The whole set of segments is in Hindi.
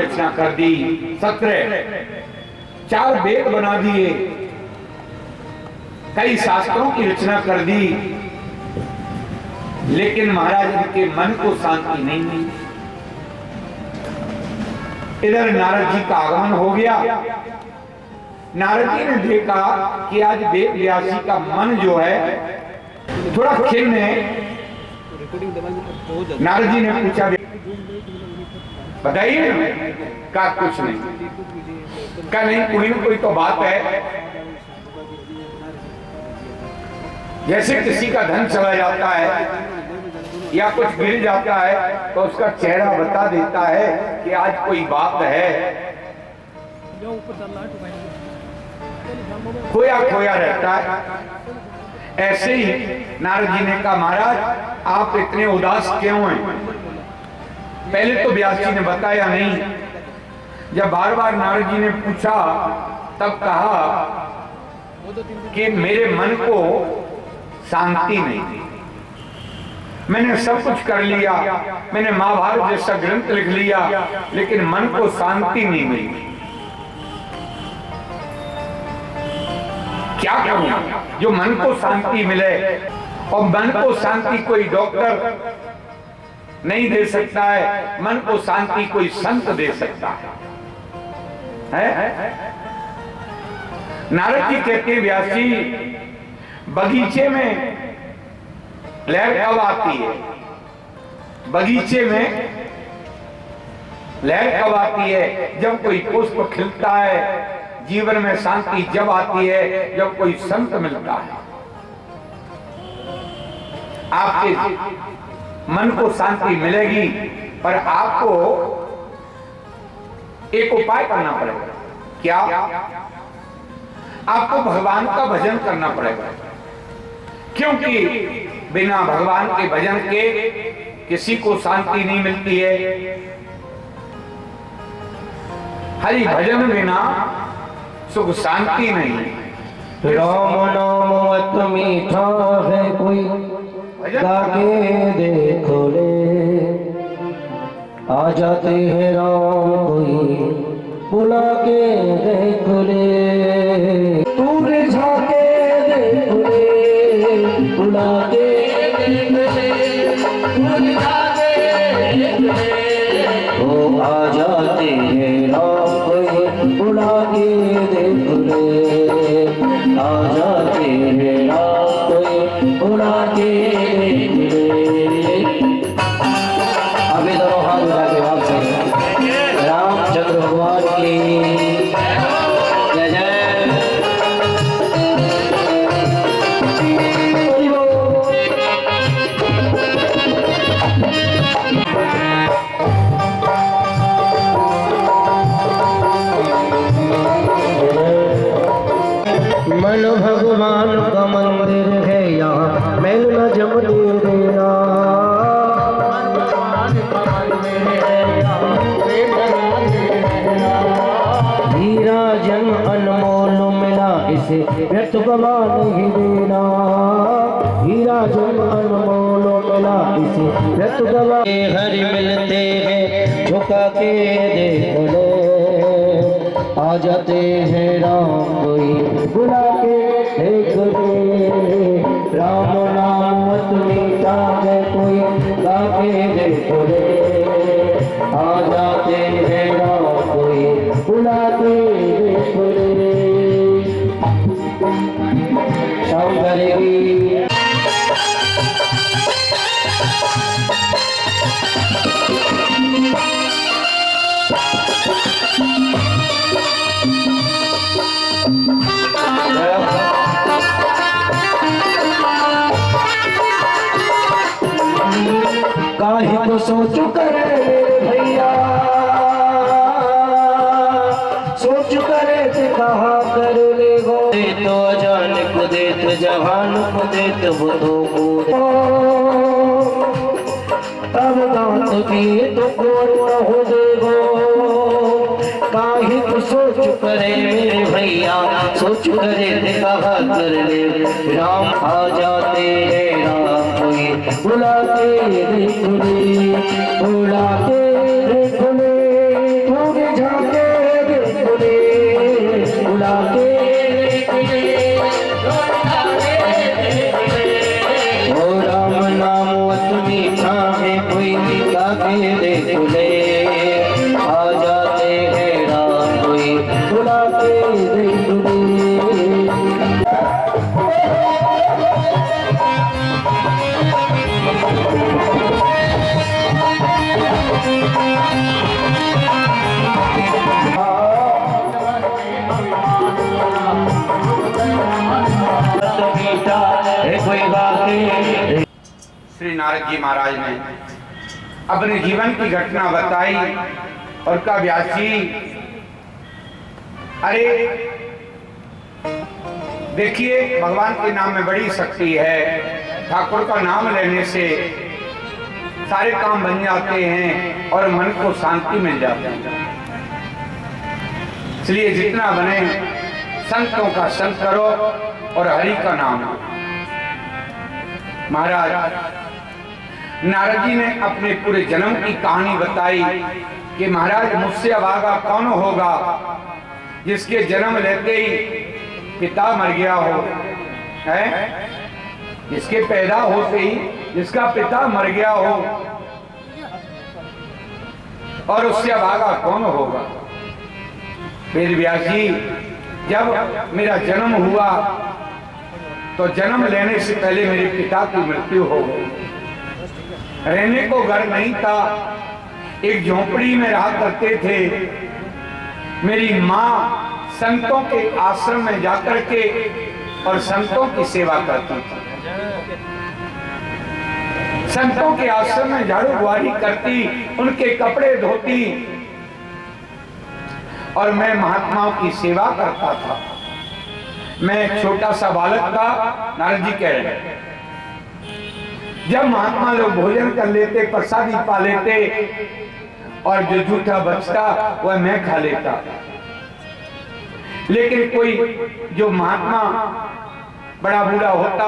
रचना कर दी, 17 4 वेद बना दिए, कई शास्त्रों की रचना कर दी, लेकिन महाराज जी के मन को शांति नहीं मिली। इधर नारद जी का आगमन हो गया। नारद जी ने देखा कि आज वेद व्यास जी का मन जो है थोड़ा खिन्न है। नारद जी ने पूछा, बताइए। का कुछ नहीं। का नहीं, कोई ना कोई तो बात है। जैसे किसी का धन चला जाता है या कुछ गिर जाता है तो उसका चेहरा बता देता है कि आज कोई बात है। खोया खोया रहता है। ऐसे ही नारद जी ने कहा, महाराज आप इतने उदास क्यों हैं? पहले तो व्यास जी ने बताया नहीं। जब बार बार नारद जी ने पूछा तब कहा कि मेरे मन को शांति नहीं थी। मैंने सब कुछ कर लिया, मैंने महाभारत जैसा ग्रंथ लिख लिया, लेकिन मन को शांति नहीं मिली। क्या करूं जो मन को शांति मिले? और मन को शांति कोई डॉक्टर नहीं दे सकता है, मन को शांति कोई संत दे सकता है? नारद जी कहते, व्यास जी बगीचे में लहर कब आती है? बगीचे में लहर कब आती है? जब कोई पुष्प खिलता है। जीवन में शांति जब आती है जब कोई संत मिलता है। आपके मन को शांति मिलेगी, पर आपको एक उपाय करना पड़ेगा। क्या? आपको भगवान का भजन करना पड़ेगा, क्योंकि बिना भगवान के भजन के किसी को शांति नहीं मिलती है। हरि भजन बिना सुख शांति नहीं। राम नाम अत मीठा है, कोई गाके देखो ले। आ जाते हैं राम कोई बुला के देखो ले। दूर झाके देखो ले, बुला के देखो ले, दूर झाके देखो ले। ओ आ जाते हैं राम कोई बुला के देखो ले। आ जाते हैं राम कोई बुला के देखो ले। अभी दोनों हाथ उठा के आप से रामचंद्र भगवान की जय जय। मन भगवान का मंदिर है यहाँ, मैल न जमने देना। हीरा जन अनमोल मिला, इसे व्यर्थ गवा नहीं देना। हीरा जन अनमोल मिला, इसे व्यर्थ गवा। हरि मिलते हैं झुका के देख लो। आ जाते हैं राम कोई बुला के देख ले। राम नाम अत मीठा है, कोई गा के देख ले। आ जाते हैं राम कोई बुला के देख ले। शाम करेगी काहे को सोच करे मेरे भैया, सोच करे थे कहा कर ले गो। तो अजान को देत जहान को देत बुधो को तब दांत दिए तो कोट हो देगो। काहे को सोच करे मेरे भैया, सोच करे थे कहा कर ले। राम आ जाते हैं राम कोई बुला के देख ले। बुला के देख ले, बुला के ओ राम नाम अतनी छाए कोई गा के देख ले आ जाते हैं राम कोई बुला के देख ले श्री नारद जी महाराज ने अपने जीवन की घटना बताई और कहा व्यास जी, अरे देखिए भगवान के नाम में बड़ी शक्ति है। ठाकुर का नाम लेने से सारे काम बन जाते हैं और मन को शांति मिल जाती है। इसलिए जितना बने संतों का संग करो और हरि का नाम लो। महाराज नारद जी ने अपने पूरे जन्म की कहानी बताई कि महाराज मुझसे अभागा कौन होगा जिसके जन्म लेते ही पिता मर गया हो, है जिसके पैदा होते ही जिसका पिता मर गया हो, और उससे अभागा कौन होगा। वेद व्यास जी, जब मेरा जन्म हुआ तो जन्म लेने से पहले मेरे पिता की मृत्यु हो गई। रहने को घर नहीं था, एक झोपड़ी में रहा करते थे। मेरी माँ संतों के आश्रम में जाकर के और संतों की सेवा करती थी। संतों के आश्रम में झाड़ू बुहारी करती, उनके कपड़े धोती और मैं महात्माओं की सेवा करता था। मैं छोटा सा बालक था, नारद जी कह रहे हैं। जब महात्मा लोग भोजन कर लेते, प्रसादी पा लेते और जो जूठा बचता वह मैं खा लेता। लेकिन कोई जो महात्मा बड़ा बूढ़ा होता,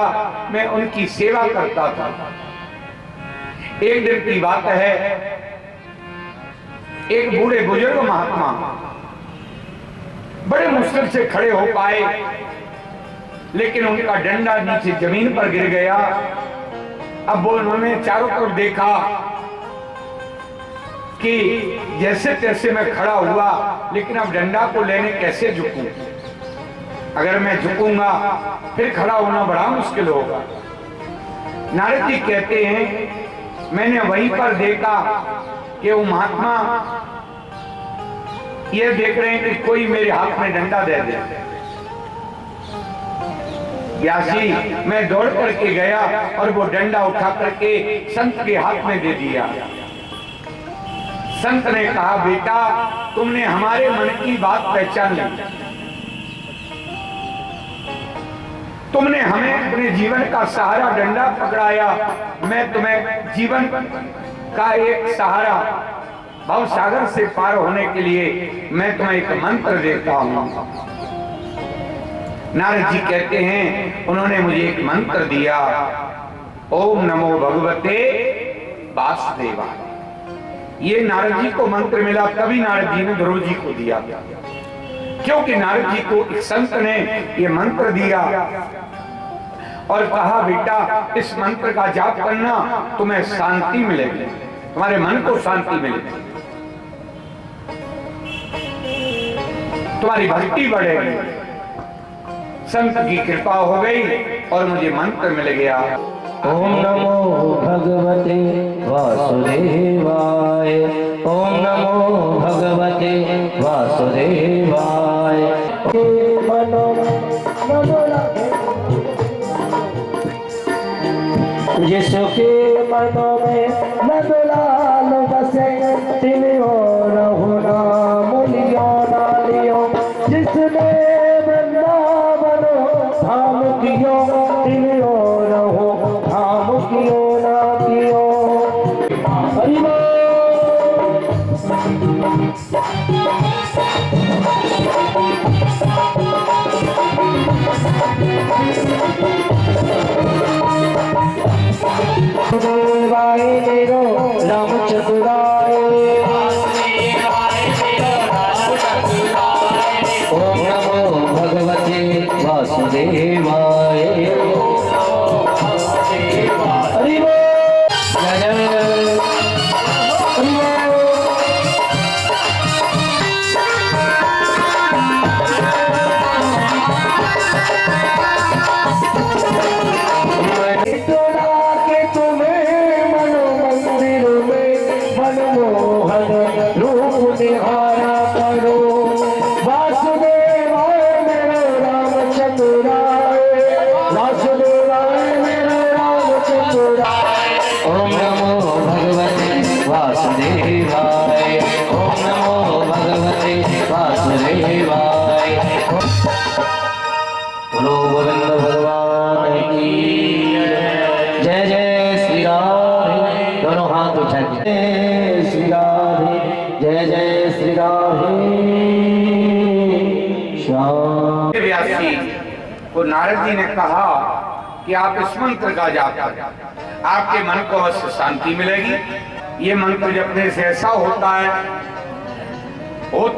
मैं उनकी सेवा करता था। एक दिन की बात है, एक बूढ़े बुजुर्ग महात्मा बड़े मुश्किल से खड़े हो पाए, लेकिन उनका डंडा नीचे जमीन पर गिर गया। अब वो उन्होंने चारों तरफ देखा कि जैसे तैसे मैं खड़ा हुआ, लेकिन अब डंडा को लेने कैसे झुकूं? अगर मैं झुकूंगा फिर खड़ा होना बड़ा मुश्किल होगा। नारद जी कहते हैं, मैंने वहीं पर देखा कि वो महात्मा ये देख रहे हैं कि कोई मेरे हाथ में डंडा दे दे। व्यास जी, मैं दौड़ करके गया और वो डंडा उठा करके संत के हाथ में दे दिया। संत ने कहा, बेटा तुमने हमारे मन की बात पहचान ली, तुमने हमें अपने जीवन का सहारा डंडा पकड़ाया, मैं तुम्हें जीवन का एक सहारा भव सागर से पार होने के लिए मैं तुम्हें एक मंत्र देता हूं। नारद जी कहते हैं, उन्होंने मुझे एक मंत्र दिया, ओम नमो भगवते वासुदेवाय। ये नारद जी को मंत्र मिला, तभी नारद जी ने ध्रुव जी को दिया, क्योंकि नारद जी को एक संत ने ये मंत्र दिया और कहा, बेटा इस मंत्र का जाप करना, तुम्हें शांति मिलेगी, तुम्हारे मन को शांति मिलेगी, तुम्हारी भक्ति बढ़ेगी। संत की कृपा हो गई और मुझे मंत्र मिल गया। ओम नमो भगवते वासुदेवाय, ओम नमो भगवते वासुदेवाय। जिसके मनो में नंदलाल बसे, तिन्हीं और होना मुलियो नालियो, जिसने वृंदावन धाम कियो, तिन्हीं और हो धाम कियो ना कियो। हरि बोल। देवाय मेरो रामचंद्राय, ओम नमो जय श्री राधे, जय जय श्री राधे श्याम। व्यास जी को नारद जी ने कहा कि आप इस मंत्र का जाप करें, आपके मन को अवश्य शांति मिलेगी। ये मंत्र जपने से ऐसा होता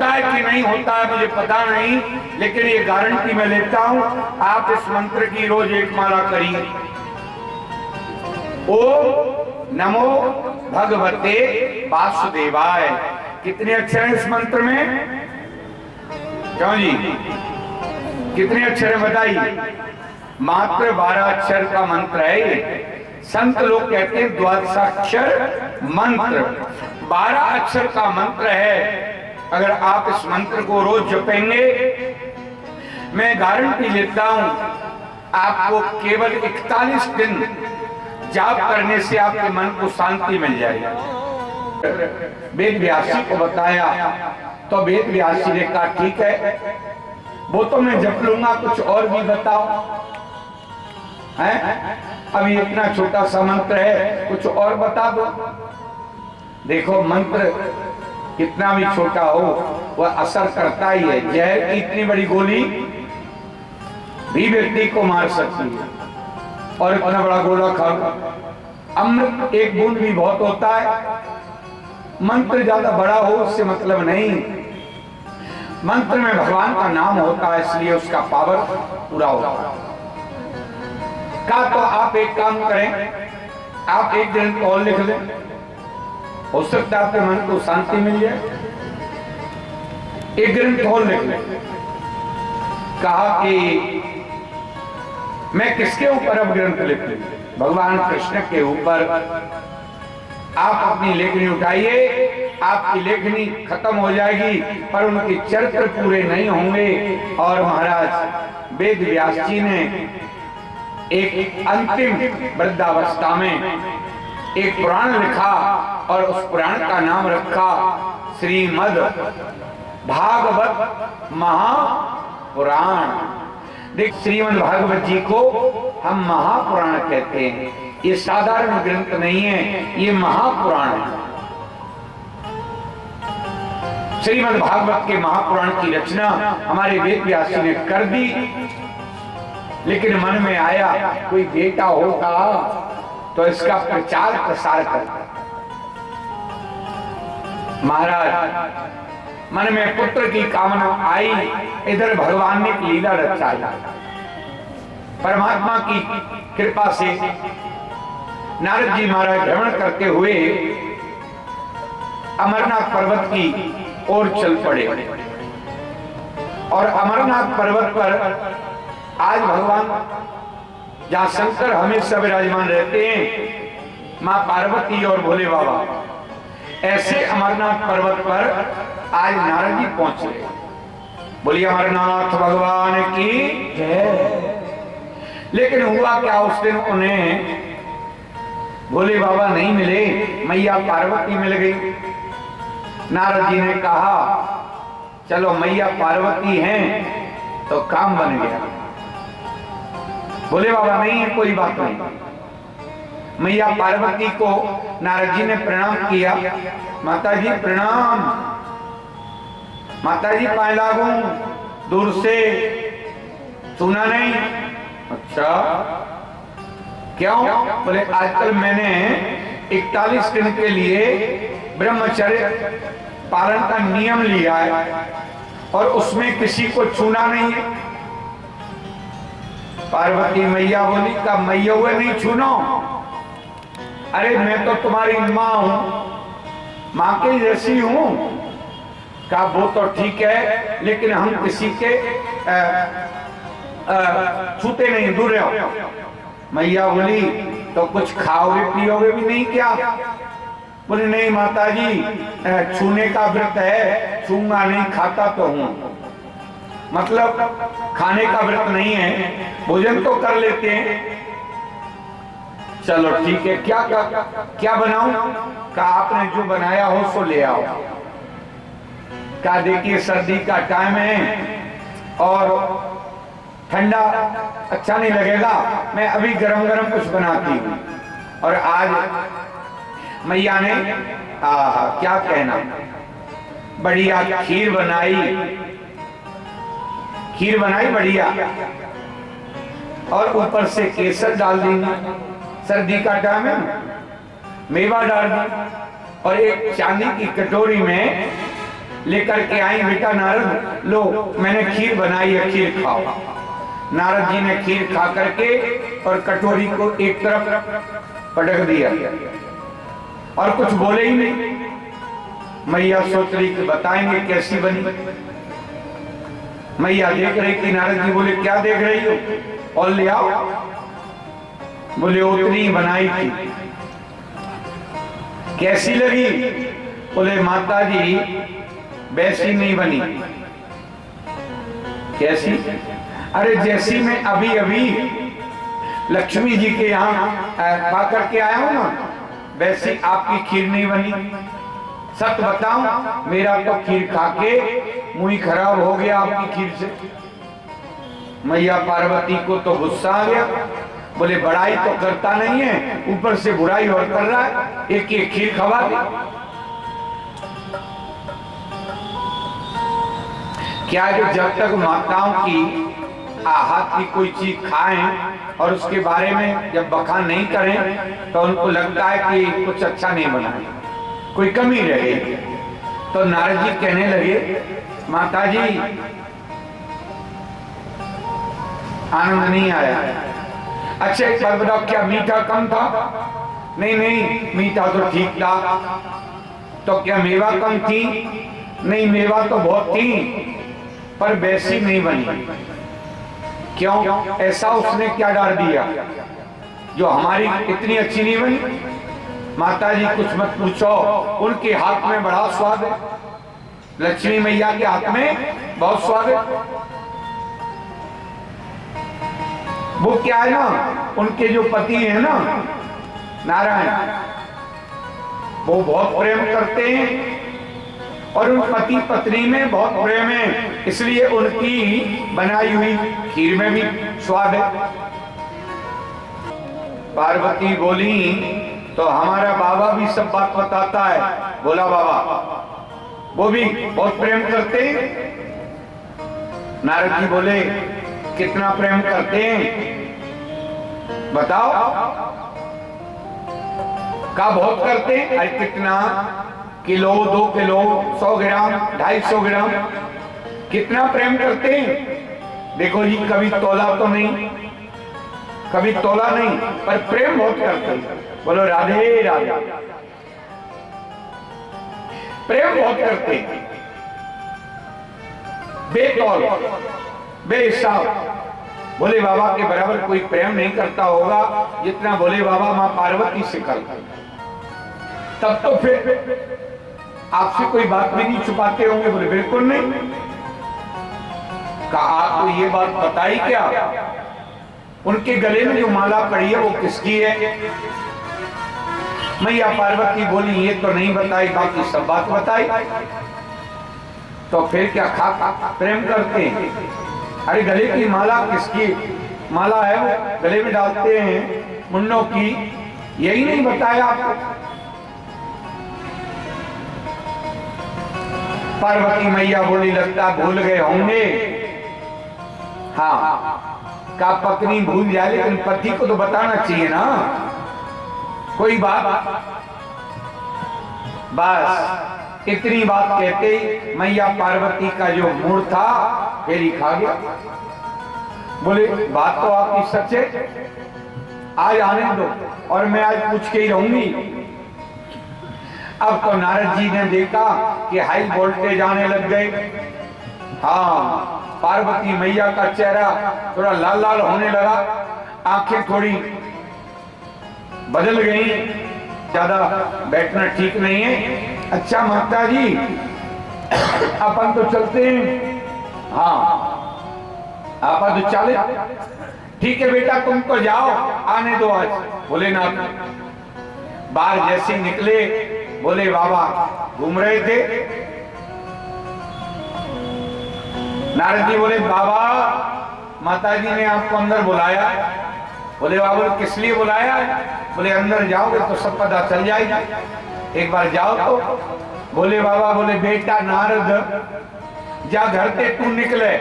है कि नहीं होता है मुझे पता नहीं, लेकिन ये गारंटी मैं लेता हूं, आप इस मंत्र की रोज एक माला करिए। ओम नमो भगवते वासुदेवाय। कितने अक्षर हैं इस मंत्र में? क्यों जी, कितने अक्षर है बताइए? मात्र 12 अक्षर का मंत्र है ये। संत लोग कहते हैं द्वादशाक्षर मंत्र, 12 अक्षर का मंत्र है। अगर आप इस मंत्र को रोज जपेंगे, मैं गारंटी लेता हूं आपको केवल 41 दिन जाप करने से आपके मन को शांति मिल जाएगी। वेद व्यास जी को बताया तो वेद व्यास जी ने कहा ठीक है, वो तो मैं जप लूंगा, कुछ और भी बताओ। हैं? अभी इतना छोटा सा मंत्र है, कुछ और बता दो। देखो मंत्र कितना भी छोटा हो वह असर करता ही है। जहर की इतनी बड़ी गोली भी व्यक्ति को मार सकती है, और इतना बड़ा गोला खाओ। अमृत एक बूंद भी बहुत होता है। मंत्र ज्यादा बड़ा हो उससे मतलब नहीं, मंत्र में भगवान का नाम होता है, इसलिए उसका पावर पूरा होता है। का तो आप एक काम करें, आप एक दिन और लिख लें, हो सकता है आपके मन को शांति मिल जाए। एक ग्रंथ और लिख लें। कहा कि मैं किसके ऊपर अब ग्रंथ लिख लूं? भगवान कृष्ण के ऊपर। आप अपनी लेखनी उठाइए, आपकी लेखनी खत्म हो जाएगी, पर उनके चरित्र पूरे नहीं होंगे। और महाराज वेद व्यास जी ने एक अंतिम वृद्धावस्था में एक पुराण लिखा, और उस पुराण का नाम रखा श्रीमद् भागवत महापुराण। देख, श्रीमद् भागवत जी को हम महापुराण कहते हैं। ये साधारण ग्रंथ नहीं है, ये महापुराण है। श्रीमद् भागवत के महापुराण की रचना हमारे वेद व्यास जी ने कर दी, लेकिन मन में आया कोई बेटा होगा तो इसका प्रचार प्रसार करता। महाराज मन में पुत्र की कामना आई, इधर भगवान ने एक लीला रचाई। परमात्मा की कृपा से नारद जी महाराज भ्रमण करते हुए अमरनाथ पर्वत की ओर चल पड़े, और अमरनाथ पर्वत पर आज भगवान जहां शंकर हमेशा विराजमान रहते हैं, मां पार्वती और भोले बाबा, ऐसे अमरनाथ पर्वत पर आज नारद जी पहुंचे। बोलिए अमरनाथ भगवान की जय। लेकिन हुआ क्या, उस दिन उन्हें भोले बाबा नहीं मिले, मैया पार्वती मिल गई। नारद जी ने कहा चलो मैया पार्वती हैं तो काम बन गया। भोले बाबा नहीं है, कोई बात नहीं। मैया पार्वती को नारद जी ने प्रणाम किया। माता जी प्रणाम। माता जी पाए लागू, दूर से सुना नहीं। अच्छा क्यों? बोले आजकल मैंने 41 दिन के लिए ब्रह्मचर्य पालन का नियम लिया है, और उसमें किसी को छूना नहीं है। पार्वती मैया बोली का मैया हुए नहीं छूनो। अरे मैं तो तुम्हारी माँ हूं, माँ के जैसी हूं। का वो तो ठीक है, लेकिन हम किसी के छूते नहीं, दूर रहो। मैया बोली तो कुछ खाओगे पियोगे भी नहीं क्या? बोले नहीं माता जी, छूने का व्रत है, छूंगा नहीं, खाता तो हूं। मतलब खाने का व्रत नहीं है, भोजन तो कर लेते हैं। चलो ठीक है, क्या बनाऊं? का आपने जो बनाया हो सो ले आओ। का देखिए सर्दी का टाइम है और ठंडा अच्छा नहीं लगेगा, मैं अभी गरम गरम कुछ बनाती हूँ। और आज मैया ने क्या कहना, बढ़िया खीर बनाई बढ़िया, और ऊपर से केसर डाल देंगे, सर्दी का टाइम है, मेवा डाल दी, और एक चांदी की कटोरी में लेकर के आई, बेटा नारद लो मैंने खीर बनाई है, खीर खाओ। नारद जी ने खीर खा करके और कटोरी को एक तरफ पटक दिया और कुछ बोले ही नहीं। मैया सोच रही कि बताएंगे कैसी बनी। मैया देख रही कि नारद जी बोले क्या देख रही हो, और ले आओ। बोले उतनी ही बनाई थी। कैसी लगी? बोले माता जी वैसी नहीं बनी। कैसी? अरे जैसी मैं अभी अभी लक्ष्मी जी के यहाँ पा करके आया हूं ना, वैसी आपकी खीर नहीं बनी। सच बताऊं, मेरा तो खीर खा के मुंह खराब हो गया आपकी खीर से। मैया पार्वती को तो गुस्सा आ गया। बोले बड़ाई तो करता नहीं है, ऊपर से बुराई और कर रहा है, एक एक खीर खवा दी। क्या है कि जब तक माताओं की हाथ की कोई चीज खाएं और उसके बारे में जब बखान नहीं करें तो उनको लगता है कि कुछ अच्छा नहीं बना, कोई कमी रह गई। तो नारद जी कहने लगे माता जी आनंद नहीं आया। अच्छा एक बात बताओ, क्या मीठा कम था? नहीं मीठा तो ठीक था। तो क्या मेवा कम थी? नहीं मेवा तो बहुत थी, पर वैसी नहीं बनी। क्यों? ऐसा उसने क्या डाल दिया जो हमारी इतनी अच्छी नहीं बनी? माता जी कुछ मत पूछो, उनके हाथ में बड़ा स्वाद है। लक्ष्मी मैया के हाथ में बहुत स्वाद है। वो क्या है ना, उनके जो पति है ना नारायण, वो बहुत प्रेम करते हैं और उन पति पत्नी में बहुत प्रेम है, इसलिए उनकी बनाई हुई खीर में भी स्वाद है। पार्वती बोली तो हमारा बाबा भी सब बात बताता है। बोला बाबा वो भी बहुत प्रेम करते हैं। नारद जी बोले कितना प्रेम करते हैं बताओ? का बहुत करते हैं? अरे कितना? किलो, 2 किलो, 100 ग्राम, 250 ग्राम, कितना प्रेम करते हैं। देखो जी कभी तोला तो नहीं, कभी तोला नहीं, पर प्रेम बहुत करते हैं। बोलो राधे राधे। प्रेम बहुत करते हैं, बेतौल बेहिसाब। भोले बाबा के बराबर कोई प्रेम नहीं करता होगा जितना भोले बाबा मां पार्वती से करता। तब तो फिर आपसे कोई बात भी नहीं छुपाते होंगे? बोले बिल्कुल नहीं। कहा आपको ये बात बताई क्या? उनके गले में जो माला पड़ी है वो किसकी है? मैया पार्वती बोली ये तो नहीं बताई, बाकी सब बात बताई। तो फिर क्या खा प्रेम करते हैं? अरे गले की माला किसकी माला है? वो गले में डालते हैं मुन्नों की, यही नहीं बताया आपको? पार्वती मैया बोली लगता भूल गए होंगे। हाँ का पत्नी भूल जाए, लेकिन पति को तो बताना चाहिए ना कोई बात। बस इतनी बात कहते ही मैया पार्वती का जो मूड था फिर ही खा गया। बोले बात तो आपकी सच है, आज आने दो और मैं आज पूछ के ही रहूंगी। अब तो नारद जी ने देखा कि हाई वोल्टेज आने लग गए। हाँ पार्वती मैया का चेहरा थोड़ा लाल लाल होने लगा, आंखें थोड़ी बदल गई, ज्यादा बैठना ठीक नहीं है। अच्छा माता जी अपन तो चलते हैं। हाँ आप तो चले, ठीक है बेटा तुम तो जाओ, आने दो आज। बोले ना बाहर जैसे निकले, बोले बाबा घूम रहे थे। नारद जी बोले बाबा माताजी ने आपको अंदर बुलाया। बोले बाबा किस लिए बुलाया? बोले अंदर जाओगे तो सब पता चल जाएगा, एक बार जाओ तो। बोले बाबा, बोले बेटा नारद जा घर से तू निकले,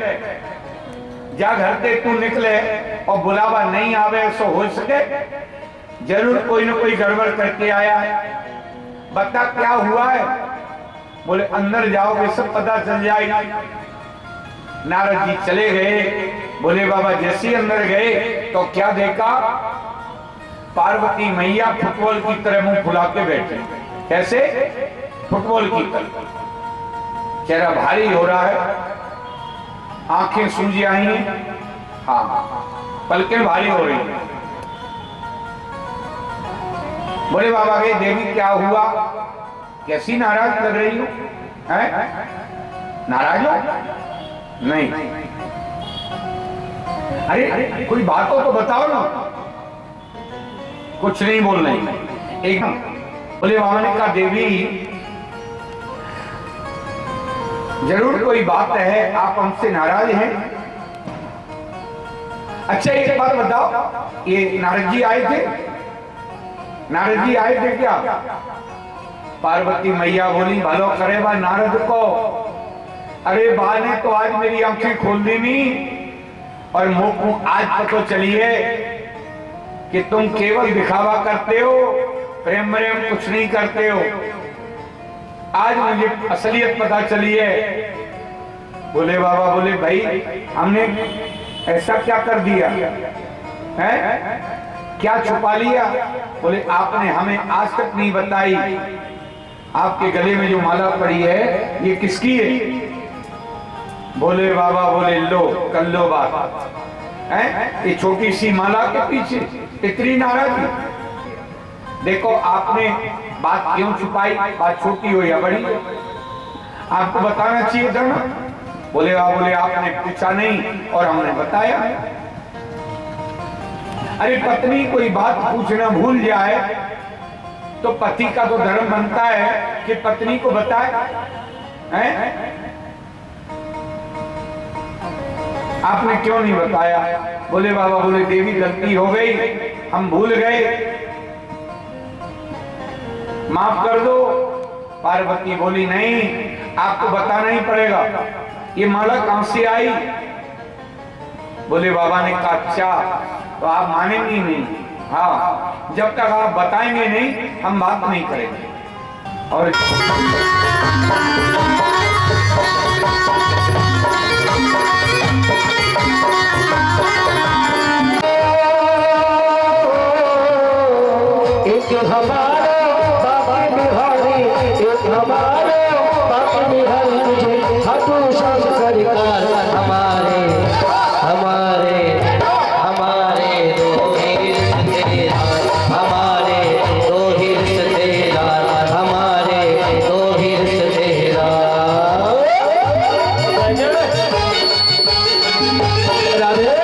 जा घर से तू निकले और बुलावा नहीं आवे सो हो सके जरूर कोई ना कोई गड़बड़ करके आया है, बता क्या हुआ है? बोले अंदर जाओगे सब पता चल जाएगा। नारद जी चले गए। बोले बाबा जैसे अंदर गए तो क्या देखा? पार्वती मैया फुटबॉल की तरह मुंह फुला के बैठे। कैसे? फुटबॉल की तरह। चेहरा भारी हो रहा है, आंखें सूजी आई हैं, हाँ पलकें भारी हो रही हैं। बोले बाबा के देवी क्या हुआ? कैसी नाराज लग रही हो? नाराज हो? नहीं। अरे कोई बात हो तो बताओ ना। कुछ नहीं बोल रही एकदम। बोले बाबा ने कहा देवी जरूर कोई बात है, आप हमसे नाराज हैं। अच्छा एक बात बताओ, ये नारद जी आए थे? नारद जी आए थे क्या? पार्वती मैया बोली भलो करे बा नारद को। अरे बा ने तो आज मेरी आंखें खोल दी नहीं, और मुख आज पता चली है कि तुम केवल दिखावा करते हो, प्रेम प्रेम कुछ नहीं करते हो। आज मुझे असलियत पता चली है। बोले बाबा, बोले भाई हमने ऐसा क्या कर दिया है? क्या छुपा लिया? बोले आपने हमें आज तक नहीं बताई, आपके गले में जो माला पड़ी है ये किसकी है? बोले बाबा, बोले लो कर लो बात है। ये छोटी सी माला के पीछे इतनी नाराजगी? देखो आपने बात क्यों छुपाई? बात छोटी हो या बड़ी, आपको बताना चाहिए था ना। बोले बाबा, बोले आपने पूछा नहीं और हमने बताया। अरे पत्नी कोई बात पूछना भूल जाए तो पति का तो धर्म बनता है कि पत्नी को बताए, हैं? आपने क्यों नहीं बताया? बोले बाबा, बोले देवी गलती हो गई, हम भूल गए, माफ कर दो। पार्वती बोली नहीं, आपको बताना ही पड़ेगा। ये माला कहां से आई? बोले बाबा ने कहा अच्छा तो आप मानेंगे नहीं। हाँ, जब तक आप बताएंगे नहीं हम बात नहीं करेंगे। और एक हमारे बाबा बिहारी, एक हमारे बाबा बिहारी, तुझे खाटू श्याम सरकार हमारे हमारे हमारे दो ही रिश्तेदार, हमारे दो ही रिश्तेदार, हमारे दो ही रिश्तेदार। राधे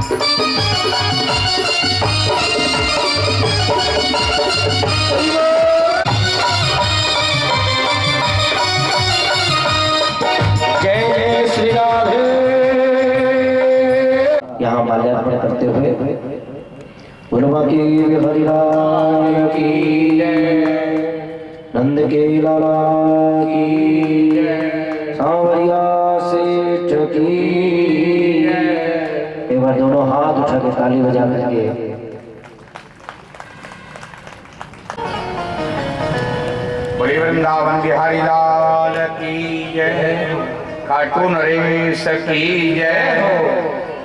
जय श्री राधे। यहाँ माल्यार्पण करते हुए उलमा की हरिलाल की जय, नंद के लाला की जय, सांवरिया सेठ की जय। एक बार दोनों हाथ उठा के ताली बजा करके बड़े वृंदावन बिहारी लाल की जय, खाटू नरेश की जय,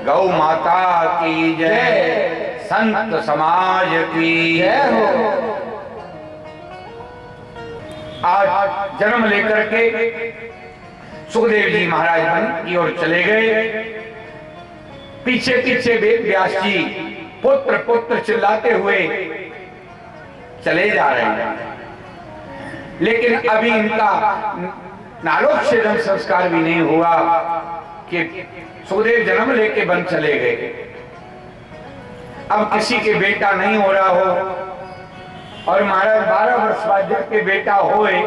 गौ माता की जय, संत समाज की जय हो। आज जन्म लेकर के सुखदेव जी महाराज वन की ओर चले गए। पीछे पीछे वेद व्यास जी पुत्र पुत्र चिल्लाते हुए चले जा रहे हैं, लेकिन अभी इनका नालोच्छेदन संस्कार भी नहीं हुआ कि सुखदेव जन्म लेके वन चले गए। अब किसी के बेटा नहीं हो रहा हो और महाराज 12 वर्ष बाद जब के बेटा होए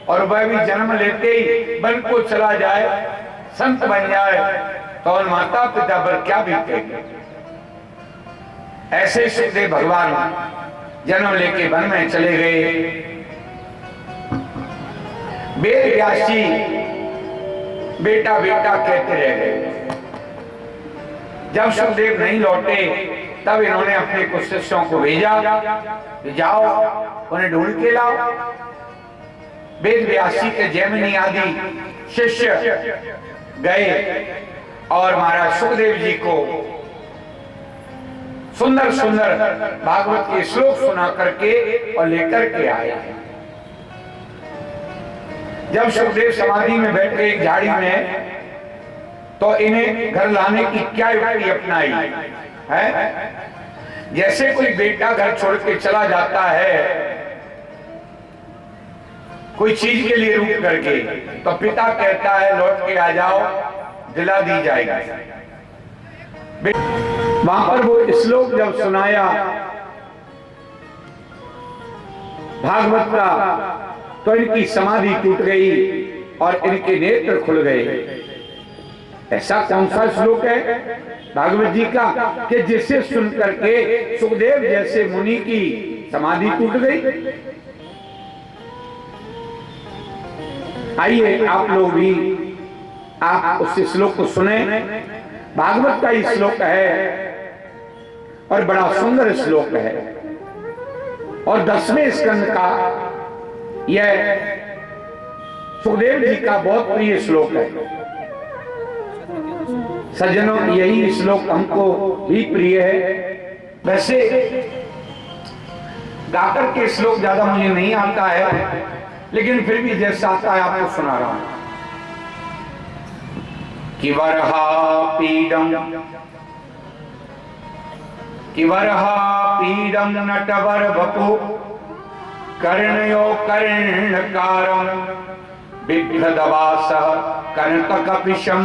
और वह भी जन्म लेते ही वन को चला जाए, संत बन जाए, तो उन माता पिता पर क्या बीतेगी। ऐसे सुखदेव भगवान जन्म लेके वन में चले गए। वेद व्यास जी बेटा बेटा कहते रह गए। जब सुखदेव नहीं लौटे तब इन्होंने अपने कुछ शिष्यों को भेजा, जाओ उन्हें ढूंढ के लाओ। वेद व्यास जी के जैमिनी आदि शिष्य गए और महाराज सुखदेव जी को सुंदर सुंदर भागवत के श्लोक सुना करके और लेकर के आए। जब सुखदेव समाधि में बैठ गए एक झाड़ी में, तो इन्हें घर लाने की क्या युक्ति अपनाई है। जैसे कोई बेटा घर छोड़ के चला जाता है कोई चीज के लिए रुक करके, तो पिता कहता है लौट के आ जाओ, दिला दी जाएगी। वहां पर वो श्लोक जब सुनाया भागवत का, तो इनकी समाधि टूट गई और इनके नेत्र खुल गए। ऐसा कौन सा श्लोक है भागवत जी का कि जिसे सुन करके सुखदेव जैसे मुनि की समाधि टूट गई। आइए आप लोग भी आप उस श्लोक को सुने। भागवत का ये श्लोक है और बड़ा सुंदर श्लोक है और 10वें स्कंद का यह सुखदेव जी का बहुत प्रिय श्लोक है। सज्जनों, यही श्लोक हमको भी प्रिय है। वैसे गाकर के श्लोक ज्यादा मुझे नहीं आता है, लेकिन फिर भी जैसा आता है आपको सुना रहा हूं। किवरहा पीडम नटवर वपु कर्णयो कर्णकारम बिभ्रदवासः कर्णकपिशं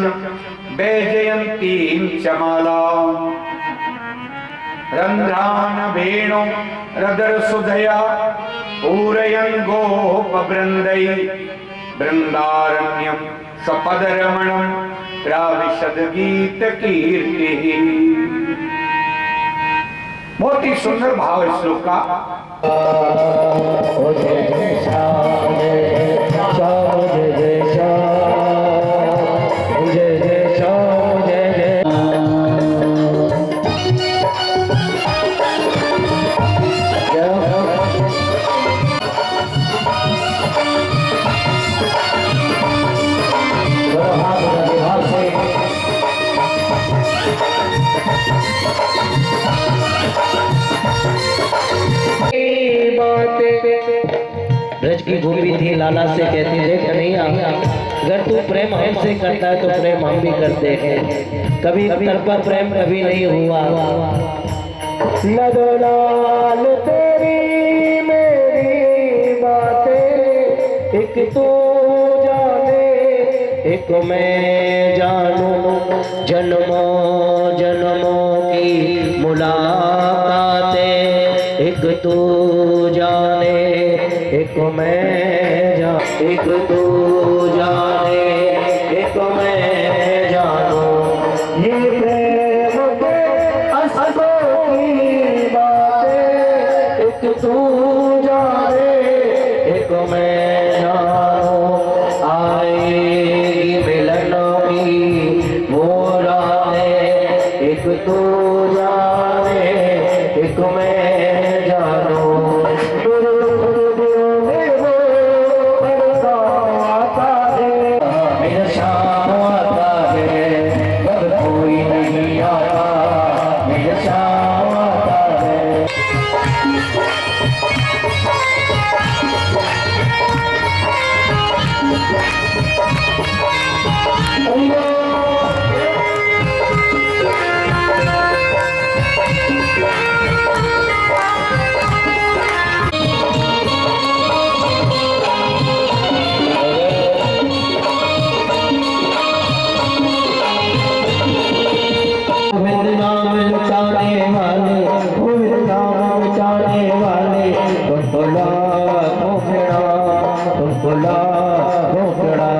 वैजयन्तीं चमालां रन्ध्रान वेणु रदरसुधया पूरयन् गोपवृन्दै वृन्दारण्यं स्वपदरमणं प्राविशद गीत कीर्ति। बहुत ही सुंदर भाव है श्लोक का। ब्रज की गोपी थी, लाला से कहती देख कन्हैया, अगर तू प्रेम हमसे करता है तो प्रेम हम भी करते हैं। कभी तरफा प्रेम कभी नहीं हुआ। नदलाल तेरी मेरी बातें एक तू जाने एक मैं जानू, जन्मों जन्मों तू जाने एक मैं जान, एक तू जाने एक मैं जानूं। ये प्रेम के असलों की बातें एक तू जाने एक मैं जानूं। आएगी मिलन की वो रातें एक तू जाने एक मैं जानूं। मेरा शाम आता है जब कोई नहीं आता, मेरा शाम आता है। गोविंद नाम लुटाने वाले, गोविंद नाम लुटाने वाले, तुमको लाखों फेरा, तुमको लाखों फेरा।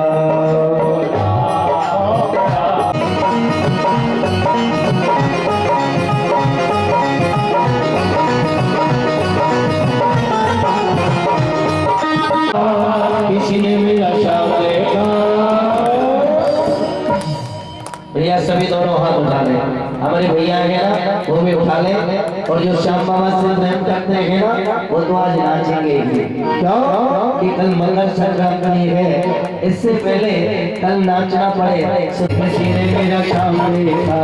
किसी ने मेरा शाम देखा। भैया सभी दोनों हाथ उठा ले, हमारे भैया है ना वो भी उठा ले। और जो श्याम बाबा से प्रेम करते हैं ना वो तो आज नाचेंगे। क्यों कि कल मंगल संक्रांति है, इससे पहले कल नाचना पड़े। किसी ने मेरा श्याम देखा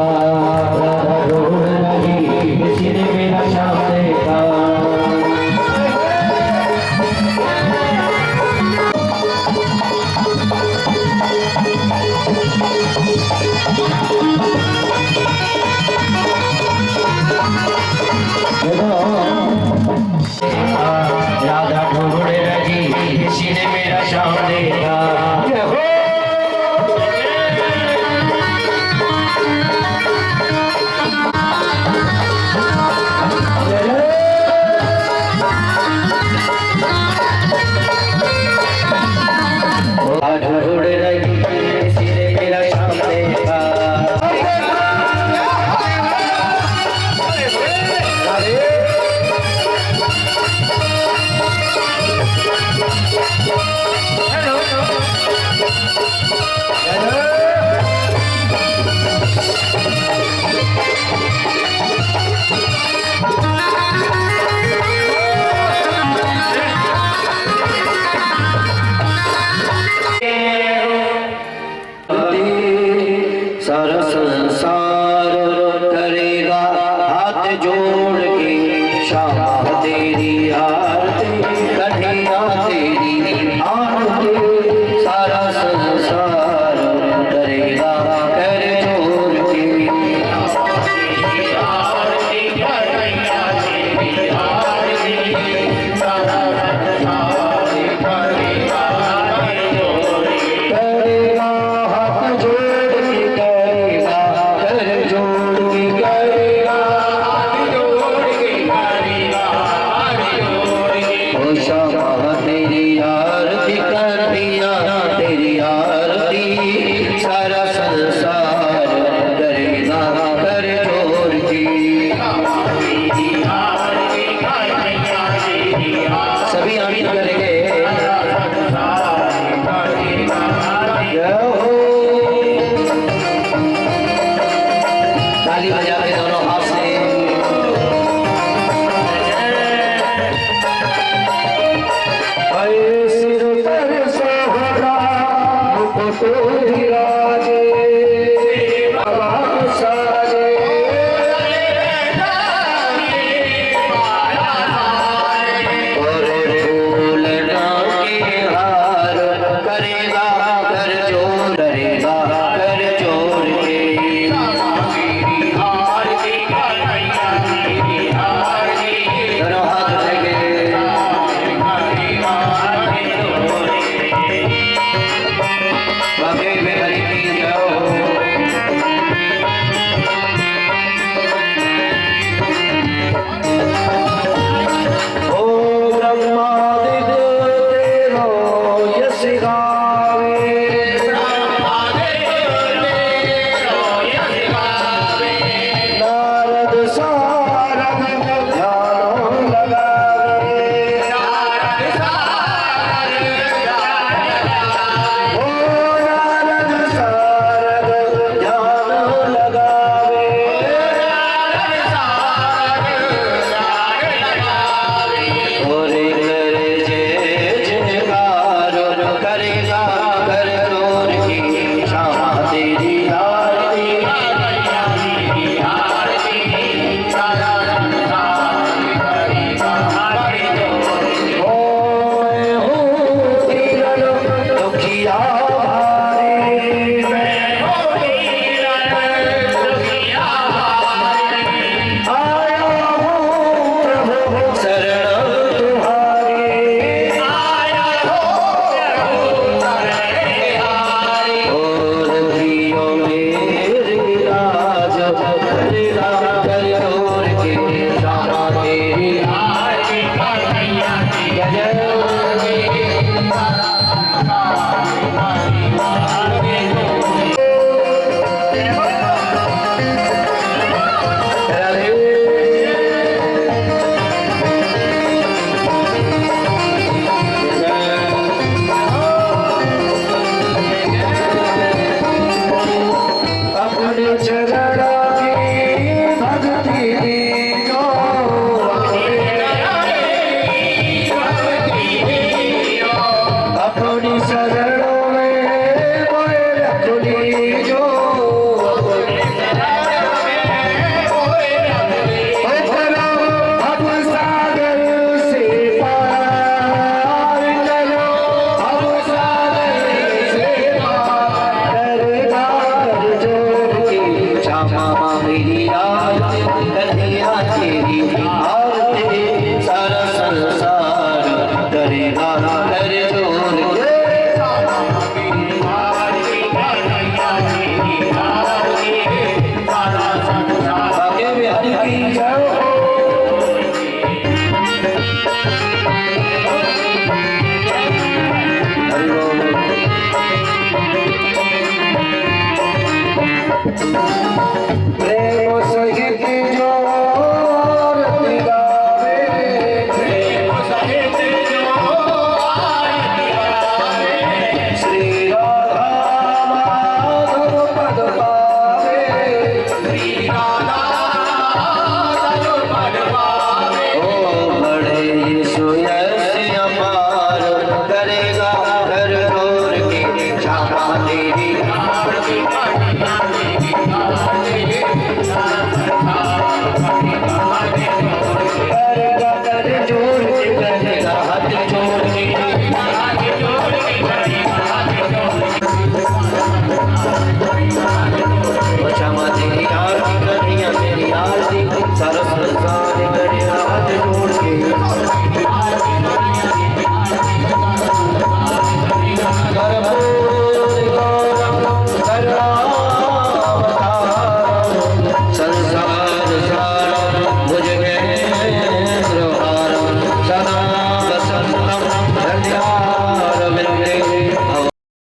रो रही, किसी ने मेरा श्याम देखा। राधा ढूंढ रही, किसी ने मेरा शाम देखा। ढूंढ रही, किसी ने मेरा शाम देखा। सारा संसार करेगा हाथ जोड़ के शाम तेरी आरती, कन्हैया तेरी आरती। सारा संसार करेगा कर जोड़ के आरती, कन्हैया तेरी आरती। सारा संसार करेगा हाथ जोड़ तेरी आरती कन्हैया तेरी आरती। सारा संसार करेगा कर जोड़ की। सभी आमीन करेंगे। ताली बजा के दोनों हाथ से सिर पर सोहरा मुकुट विराजे, बाबा साजे। और फूलना के हार करेगा कर जोड़, करेगा कर जोड़ के। करेगा कर जोर के श्यामा तेरी आरती कन्हैया की जय प्रेम सहित